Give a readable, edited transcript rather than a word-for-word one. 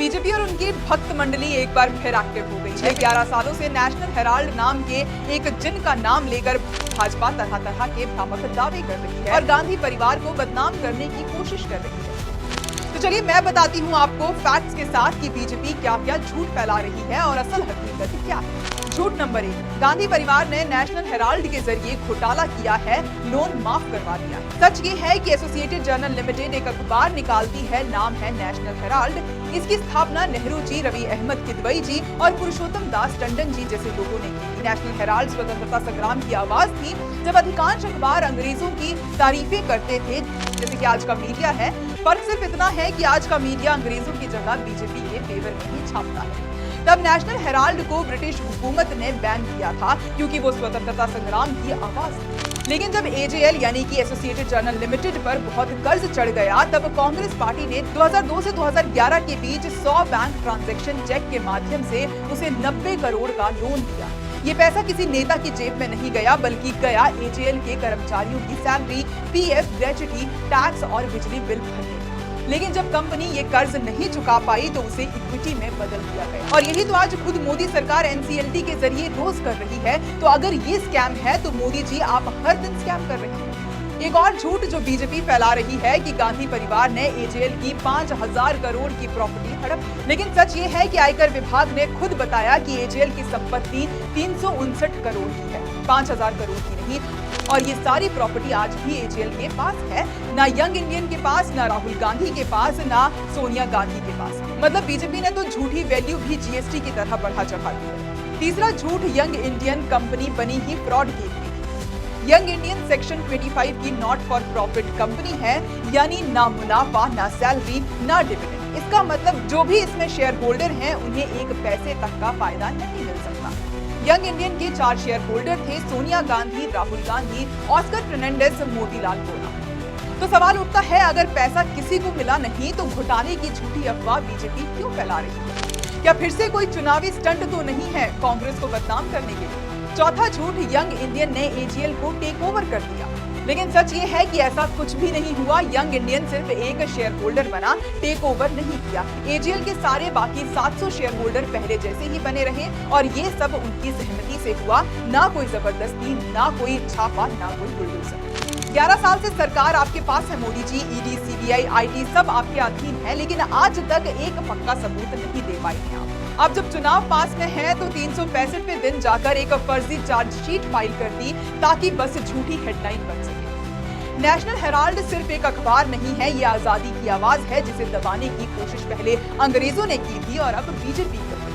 BJP और उनकी भक्त मंडली एक बार फिर एक्टिव हो गई है। 11 सालों से नेशनल हेराल्ड नाम के एक जिन का नाम लेकर भाजपा तरह तरह के भ्रामक दावे कर रही है और गांधी परिवार को बदनाम करने की कोशिश कर रही है। तो चलिए मैं बताती हूँ आपको फैक्ट्स के साथ कि बीजेपी क्या क्या झूठ फैला रही है और असल हकीकत क्या है। झूठ नंबर 1, गांधी परिवार ने नेशनल हेराल्ड के जरिए घोटाला किया है, लोन माफ करवा दिया। सच ये है कि एसोसिएटेड जर्नल लिमिटेड एक अखबार निकालती है, नाम है नेशनल हेराल्ड। इसकी स्थापना नेहरू जी, रवि अहमद किदवई जी और पुरुषोत्तम दास टंडन जी जैसे लोगों ने की। नेशनल हेराल्ड स्वतंत्रता संग्राम की आवाज थी, जब अधिकांश अखबार अंग्रेजों की तारीफें करते थे, जैसे कि आज का मीडिया है। फर्क सिर्फ इतना है कि आज का मीडिया अंग्रेजों की जगह बीजेपी के फेवर में ही छापता है। तब नेशनल हेराल्ड को ब्रिटिश हुकूमत ने बैन किया था क्योंकि वो स्वतंत्रता संग्राम की आवाज थी। लेकिन जब एजेएल यानी कि एसोसिएटेड जर्नल लिमिटेड पर बहुत कर्ज चढ़ गया, तब कांग्रेस पार्टी ने 2002 से 2011 के बीच 100 बैंक ट्रांजैक्शन चेक के माध्यम से उसे 90 करोड़ का लोन दिया। ये पैसा किसी नेता की जेब में नहीं गया, बल्कि गया एजेएल के कर्मचारियों की सैलरी, पीएफ, ग्रेच्युटी, टैक्स और बिजली बिल भरने। लेकिन जब कंपनी ये कर्ज नहीं चुका पाई तो उसे इक्विटी में बदल दिया गया। और यही तो आज खुद मोदी सरकार एनसीएलटी के जरिए रोज कर रही है। तो अगर ये स्कैम है तो मोदी जी आप हर दिन स्कैम कर रहे हैं। एक और झूठ जो बीजेपी फैला रही है कि गांधी परिवार ने एजेएल की 5000 करोड़ की प्रॉपर्टी हड़प। लेकिन सच ये है कि आयकर विभाग ने खुद बताया कि एजेएल की संपत्ति 359 करोड़ की है, 5000 करोड़ की नहीं। और ये सारी प्रॉपर्टी आज भी एजेएल के पास है, ना यंग इंडियन के पास, ना राहुल गांधी के पास, ना सोनिया गांधी के पास। मतलब बीजेपी ने तो झूठी वैल्यू भी जीएसटी की तरह बढ़ा चढ़ा दी है। तीसरा झूठ, यंग इंडियन कंपनी बनी ही फ्रॉड की। यंग इंडियन सेक्शन 25 की नॉट फॉर प्रॉफिट कंपनी है, यानी ना मुनाफा, ना सैलरी, ना डिविडेंड। इसका मतलब जो भी इसमें शेयर होल्डर हैं उन्हें एक पैसे तक का फायदा नहीं मिल सकता। यंग इंडियन के 4 शेयर होल्डर थे, सोनिया गांधी, राहुल गांधी, ऑस्कर फर्नांडिस, मोतीलाल वोरा। तो सवाल उठता है, अगर पैसा किसी को मिला नहीं तो घोटाले की झूठी अफवाह बीजेपी क्यों फैला रही है? क्या फिर से कोई चुनावी स्टंट तो नहीं है कांग्रेस को बदनाम करने के लिए? चौथा झूठ, यंग इंडियन ने एजेएल को टेक ओवर कर दिया। लेकिन सच ये है कि ऐसा कुछ भी नहीं हुआ। यंग इंडियन सिर्फ एक शेयर होल्डर बना, टेक ओवर नहीं किया। एजेएल के सारे बाकी 700 शेयर होल्डर पहले जैसे ही बने रहे और ये सब उनकी सहमति से हुआ, ना कोई जबरदस्ती, ना कोई छापा, ना कोई बुलडोजर। 11 साल से सरकार आपके पास है Modi ji, ED, CBI, IT सब आपके अधीन है, लेकिन आज तक एक पक्का सबूत नहीं दे पाए हैं आप। अब जब चुनाव पास में है तो 365वें दिन जाकर एक फर्जी चार्जशीट फाइल कर दी ताकि बस झूठी हेडलाइन बन सके। नेशनल हेराल्ड सिर्फ एक अखबार नहीं है, ये आजादी की आवाज है जिसे दबाने की कोशिश पहले अंग्रेजों ने की थी और अब बीजेपी कर रही है।